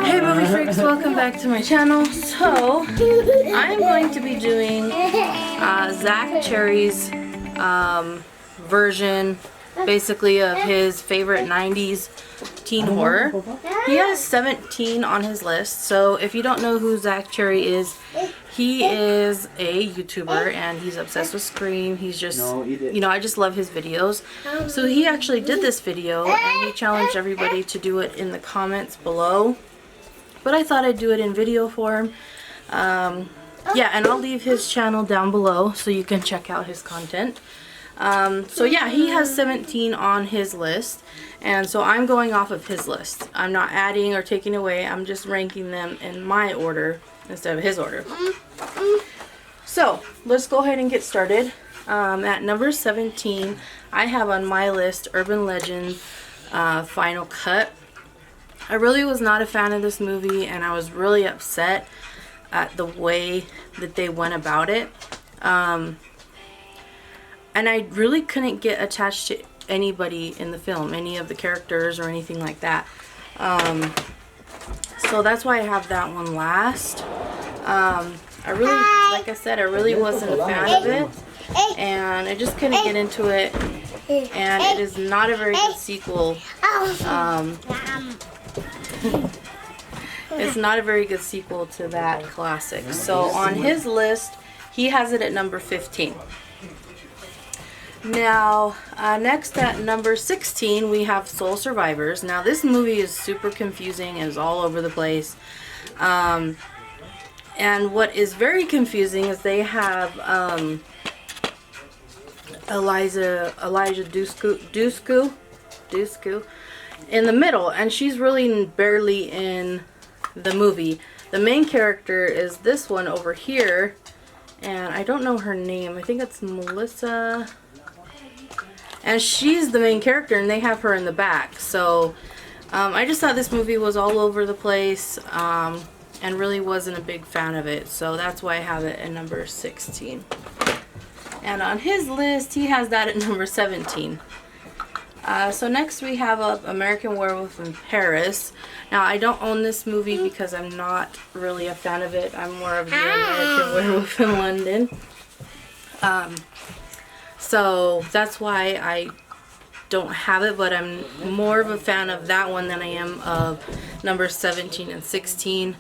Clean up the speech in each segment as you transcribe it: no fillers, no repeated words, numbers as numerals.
Hey movie freaks, welcome back to my channel. So, I am going to be doing Zack Cherry's version, basically, of his favorite 90s teen horror. He has 17 on his list, so if you don't know who Zack Cherry is, he is a YouTuber and he's obsessed with Scream. He's just, you know, I just love his videos. So he actually did this video and he challenged everybody to do it in the comments below. But I thought I'd do it in video form. Yeah, and I'll leave his channel down below so you can check out his content. So yeah, he has 17 on his list, and so I'm going off of his list. I'm not adding or taking away, I'm just ranking them in my order instead of his order. So let's go ahead and get started. At number 17, I have on my list Urban Legend Final Cut. I really was not a fan of this movie, and I was really upset at the way that they went about it. And I really couldn't get attached to anybody in the film, any of the characters or anything like that. So that's why I have that one last. I really, like I said, I really wasn't a fan of it. And I just couldn't get into it. And it is not a very good sequel. It's not a very good sequel to that classic. So on his list, he has it at number 15. Now, next at number 16, we have Soul Survivors. Now, this movie is super confusing and is all over the place. And what is very confusing is they have Elijah Dushku in the middle, and she's really barely in the movie. The main character is this one over here, and I don't know her name. I think it's Melissa. And she's the main character, and they have her in the back. So I just thought this movie was all over the place, and really wasn't a big fan of it. So that's why I have it at number 16. And on his list, he has that at number 17. So next we have American Werewolf in Paris. Now, I don't own this movie because I'm not really a fan of it. I'm more of the American Werewolf in London. So that's why I don't have it, but I'm more of a fan of that one than I am of number 17 and 16.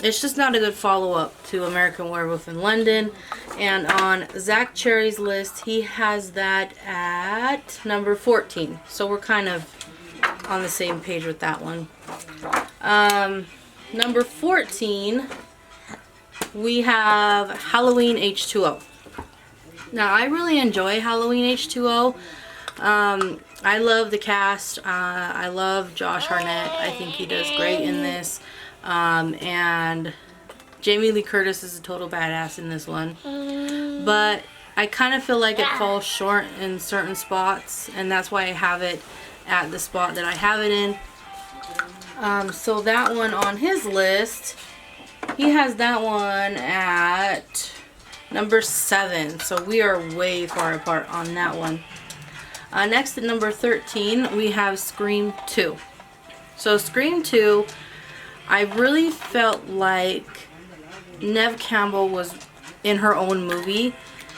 It's just not a good follow-up to American Werewolf in London. And on Zack Cherry's list, he has that at number 14. So we're kind of on the same page with that one. Number 14, we have Halloween H2O. Now, I really enjoy Halloween H2O. I love the cast. I love Josh Hartnett. I think he does great in this. And Jamie Lee Curtis is a total badass in this one. But I kind of feel like it falls short in certain spots, and that's why I have it at the spot that I have it in. So that one on his list, he has that one at number 7. So we are way far apart on that one. Next at number 13, we have Scream 2. So Scream 2, I really felt like Neve Campbell was in her own movie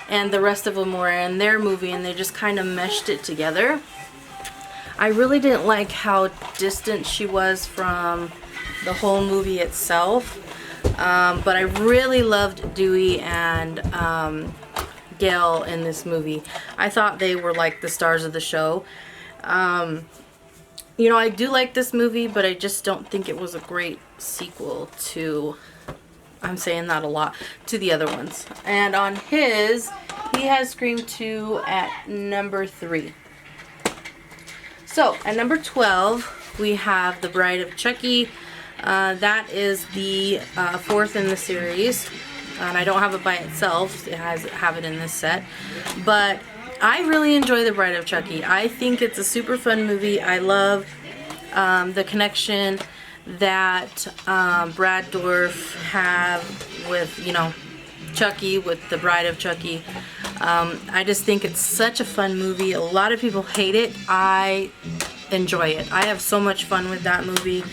and the rest of them were in their movie, and they just kind of meshed it together. I really didn't like how distant she was from the whole movie itself. But I really loved Dewey and Gail in this movie. I thought they were like the stars of the show. You know, I do like this movie, but I just don't think it was a great sequel to, I'm saying that a lot, to the other ones. And on his, he has Scream 2 at number 3. So, at number 12, we have The Bride of Chucky. That is the 4th in the series, and I don't have it by itself. It have it in this set, but I really enjoy The Bride of Chucky. I think it's a super fun movie. I love the connection that Brad Dourif have with, you know, Chucky, with The Bride of Chucky. I just think it's such a fun movie. A lot of people hate it. I enjoy it. I have so much fun with that movie.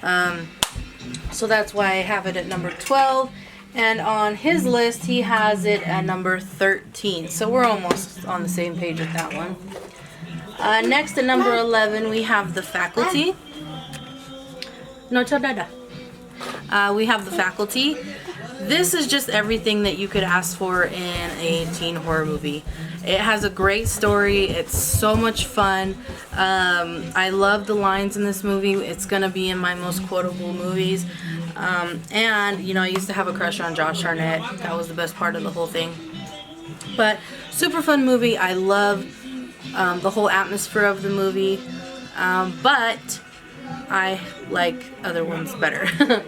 So that's why I have it at number 12. And on his list, he has it at number 13. So we're almost on the same page with that one. Next at number 11, we have The Faculty. No, Dada. We have The Faculty. This is just everything that you could ask for in a teen horror movie. It has a great story. It's so much fun. I love the lines in this movie. It's gonna be in my most quotable movies. And you know, I used to have a crush on Josh Hartnett. That was the best part of the whole thing. But super fun movie. I love the whole atmosphere of the movie. But I like other ones better.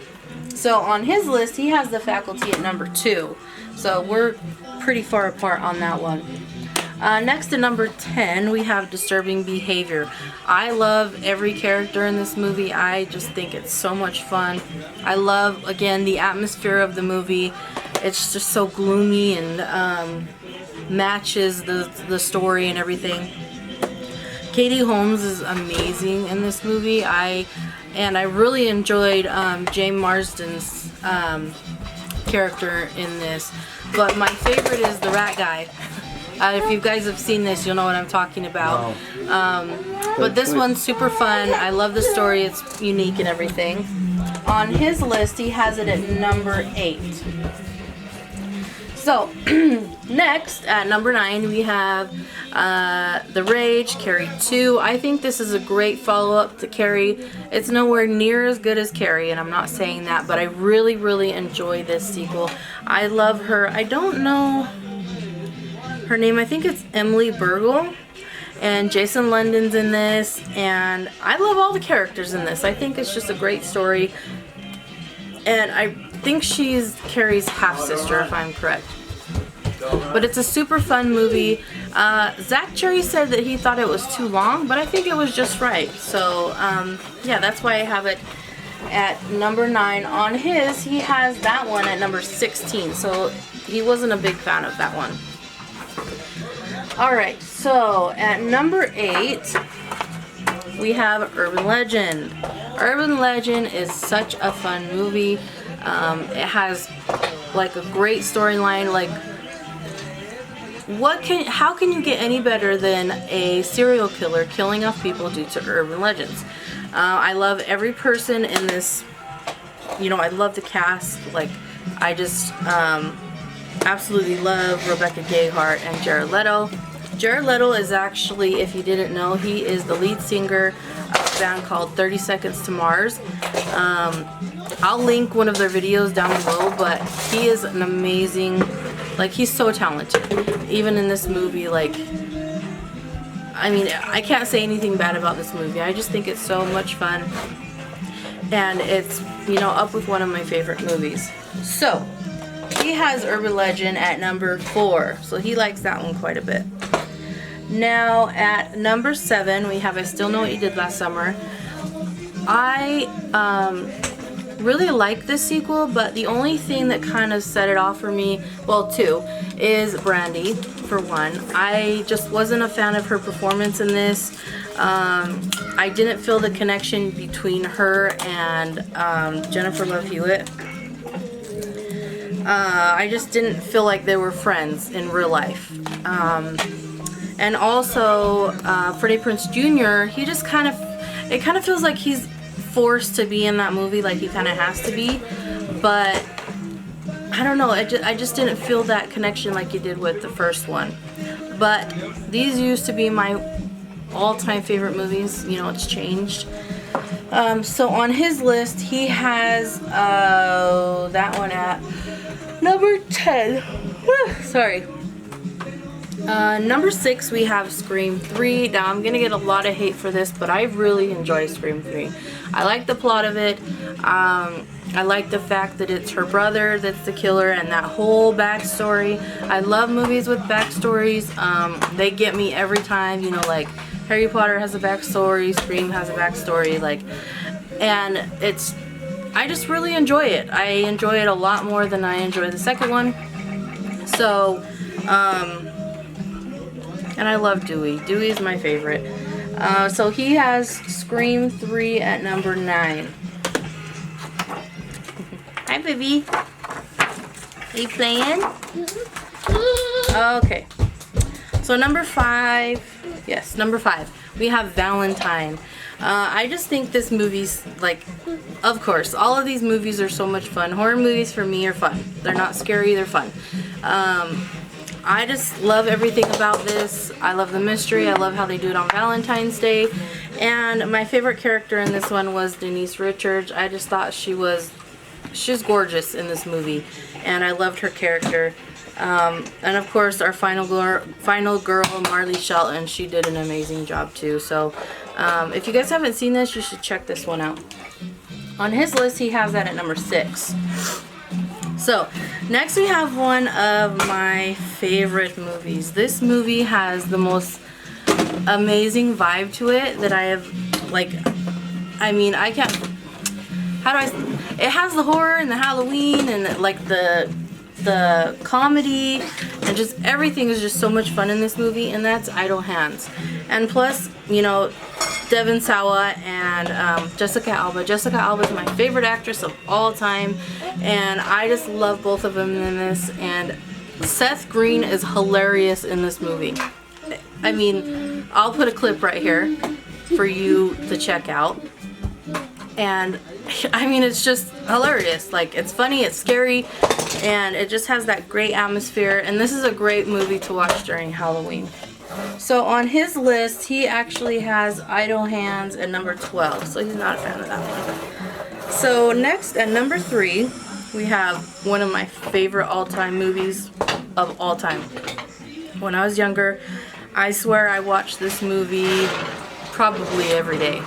So on his list, he has The Faculty at number 2. So we're pretty far apart on that one. Next to number 10, we have Disturbing Behavior. I love every character in this movie. I just think it's so much fun. I love, again, the atmosphere of the movie. It's just so gloomy and matches the story and everything. Katie Holmes is amazing in this movie. I really enjoyed James Marsden's character in this. But my favorite is the rat guy. If you guys have seen this, you'll know what I'm talking about. But this one's super fun. I love the story. It's unique and everything. On his list, he has it at number 8. So, next, at number 9, we have The Rage, Carrie 2. I think this is a great follow-up to Carrie. It's nowhere near as good as Carrie, and I'm not saying that, but I really, really enjoy this sequel. I love her. I don't know her name. I think it's Emily Burgle, and Jason London's in this, and I love all the characters in this. I think it's just a great story, and I think she's Carrie's half-sister, if I'm correct. But it's a super fun movie. Zack Cherry said that he thought it was too long, but I think it was just right. So, yeah, that's why I have it at number 9. On his, he has that one at number 16, so he wasn't a big fan of that one. Alright, so at number 8, we have Urban Legend. Urban Legend is such a fun movie. It has like a great storyline. Like, how can you get any better than a serial killer killing off people due to urban legends? I love every person in this. You know, I love the cast. Like, I just absolutely love Rebecca Gayheart and Jared Leto. Jared Leto is actually, if you didn't know, he is the lead singer of a band called 30 Seconds to Mars. I'll link one of their videos down below, but he is an amazing, like, he's so talented. Even in this movie, like, I mean, I can't say anything bad about this movie. I just think it's so much fun. And it's, you know, up with one of my favorite movies. So, he has Urban Legend at number 4. So he likes that one quite a bit. Now, at number 7, we have I Still Know What You Did Last Summer. I really like this sequel, but the only thing that kind of set it off for me, well, 2, is Brandy, for one. I just wasn't a fan of her performance in this. I didn't feel the connection between her and Jennifer Love Hewitt. I just didn't feel like they were friends in real life. And also, Freddie Prinze Jr., he just kind of, it kind of feels like he's forced to be in that movie, like he kind of has to be. But, I don't know, I just didn't feel that connection like you did with the first one. But, these used to be my all-time favorite movies. You know, it's changed. So on his list, he has that one at number 10. Sorry. Number 6, we have Scream 3. Now, I'm gonna get a lot of hate for this, but I really enjoy Scream 3. I like the plot of it. I like the fact that it's her brother that's the killer and that whole backstory. I love movies with backstories. They get me every time. You know, like Harry Potter has a backstory, Scream has a backstory, like, and I just really enjoy it. I enjoy it a lot more than I enjoy the second one. So, and I love Dewey. Dewey is my favorite. So he has Scream 3 at number 9. baby. Are you playing? Okay. So number 5, yes, number 5, we have Valentine. I just think this movie's like, of course, all of these movies are so much fun. Horror movies for me are fun. They're not scary, they're fun. I just love everything about this. I love the mystery. I love how they do it on Valentine's Day. And my favorite character in this one was Denise Richards. I just thought she's gorgeous in this movie, and I loved her character. And of course our final girl, Marley Shelton, she did an amazing job too. So if you guys haven't seen this, you should check this one out. On his list, he has that at number 6. So next we have one of my favorite movies. This movie has the most amazing vibe to it that I have, like, I mean, I can't, it has the horror and the Halloween and like the comedy, and just everything is just so much fun in this movie, and that's Idle Hands. And plus, you know, Devon Sawa and Jessica Alba. Jessica Alba is my favorite actress of all time, and I just love both of them in this. And Seth Green is hilarious in this movie. I mean, I'll put a clip right here for you to check out. And I mean, it's just hilarious. Like, it's funny, it's scary, and it just has that great atmosphere. And this is a great movie to watch during Halloween. So on his list, he actually has Idle Hands at number 12. So he's not a fan of that one. So next, at number 3, we have one of my favorite all-time movies of all time. When I was younger, I swear I watched this movie probably every day.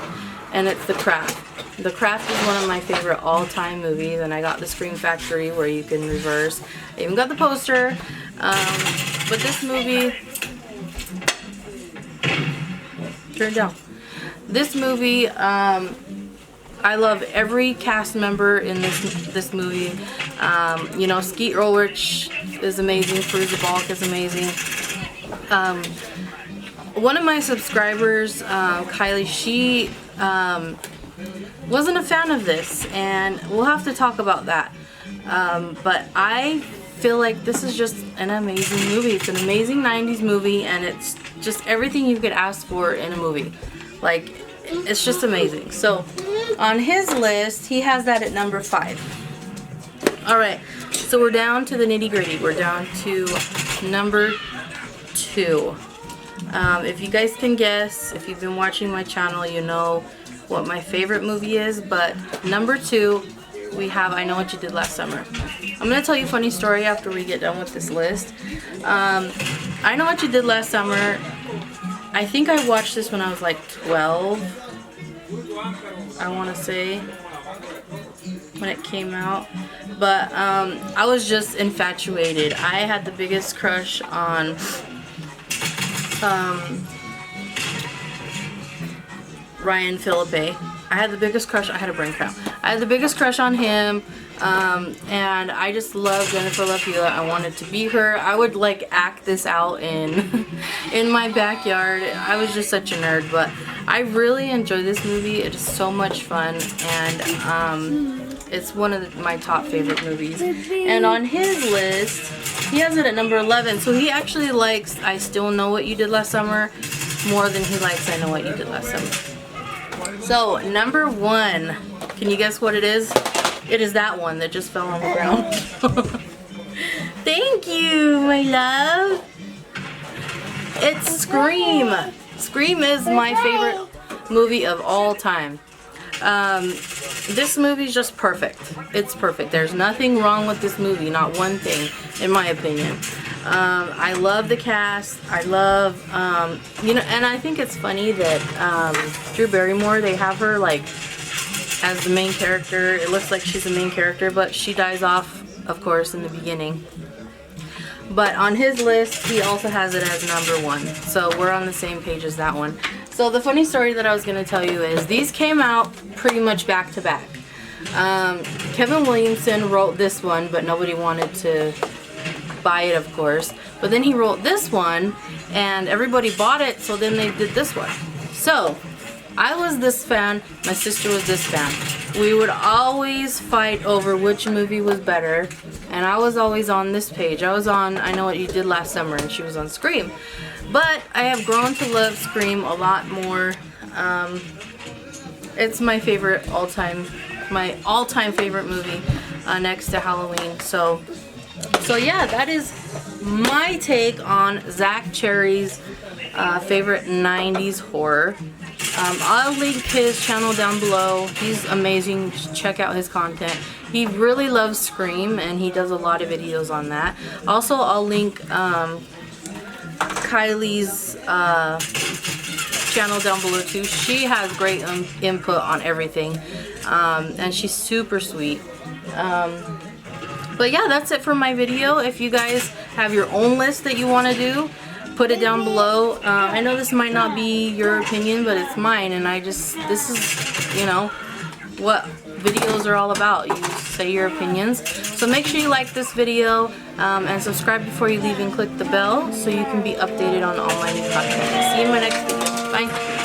And it's The Craft. The Craft is one of my favorite all-time movies, and I got the Scream Factory where you can reverse. I even got the poster. But this movie, turn it down. This movie, I love every cast member in this movie. You know, Skeet Ulrich is amazing. Fairuza Balk is amazing. One of my subscribers, KYLIE, she wasn't a fan of this, and we'll have to talk about that. But I feel like this is just an amazing movie. It's an amazing 90s movie, and it's just everything you could ask for in a movie. Like, it's just amazing. So on his list, he has that at number 5. Alright, so we're down to the nitty-gritty. We're down to number 2. If you guys can guess, if you've been watching my channel, you know what my favorite movie is. But number 2, we have I Know What You Did Last Summer. I'm going to tell you a funny story after we get done with this list. I Know What You Did Last Summer, I think I watched this when I was like 12, I want to say, when it came out. But I was just infatuated. I had the biggest crush on Ryan Philippe. I had the biggest crush. I had a brain cramp. I had the biggest crush on him, and I just loved Jennifer Love Hewitt. I wanted to be her. I would like act this out in my backyard. I was just such a nerd, but I really enjoy this movie. It is so much fun, and it's one of my top favorite movies. And on his list, he has it at number 11. So he actually likes I Still Know What You Did Last Summer more than he likes I Know What You Did Last Summer. So number 1, can you guess what it is? It is that one that just fell on the ground. Thank you, my love. It's Scream. Scream is my favorite movie of all time. This movie is just perfect. It's perfect. There's nothing wrong with this movie, not one thing, in my opinion. I love the cast. I love, you know, and I think it's funny that Drew Barrymore, they have her like as the main character. It looks like she's the main character, but she dies off, of course, in the beginning. But on his list, he also has it as number 1. So we're on the same page as that one. So the funny story that I was going to tell you is these came out pretty much back to back. Kevin Williamson wrote this one, but nobody wanted to buy it, of course. But then he wrote this one, and everybody bought it, so then they did this one. So I was this fan, my sister was this fan. We would always fight over which movie was better, and I was always on this page. I was on I Know What You Did Last Summer, and she was on Scream. But I have grown to love Scream a lot more. It's my favorite all-time favorite movie, next to Halloween. So yeah, that is my take on Zack Cherry's favorite 90s horror. I'll link his channel down below. He's amazing. Check out his content. He really loves Scream, and he does a lot of videos on that. Also, I'll link KYLIE's channel down below too. She has great input on everything, and she's super sweet. But yeah, that's it for my video. If you guys have your own list that you want to do, put it down below. I know this might not be your opinion, but it's mine, and this is, you know, what videos are all about. You say your opinions. So make sure you like this video, and subscribe before you leave, and click the bell so you can be updated on all my new content. See you in my next video. Bye.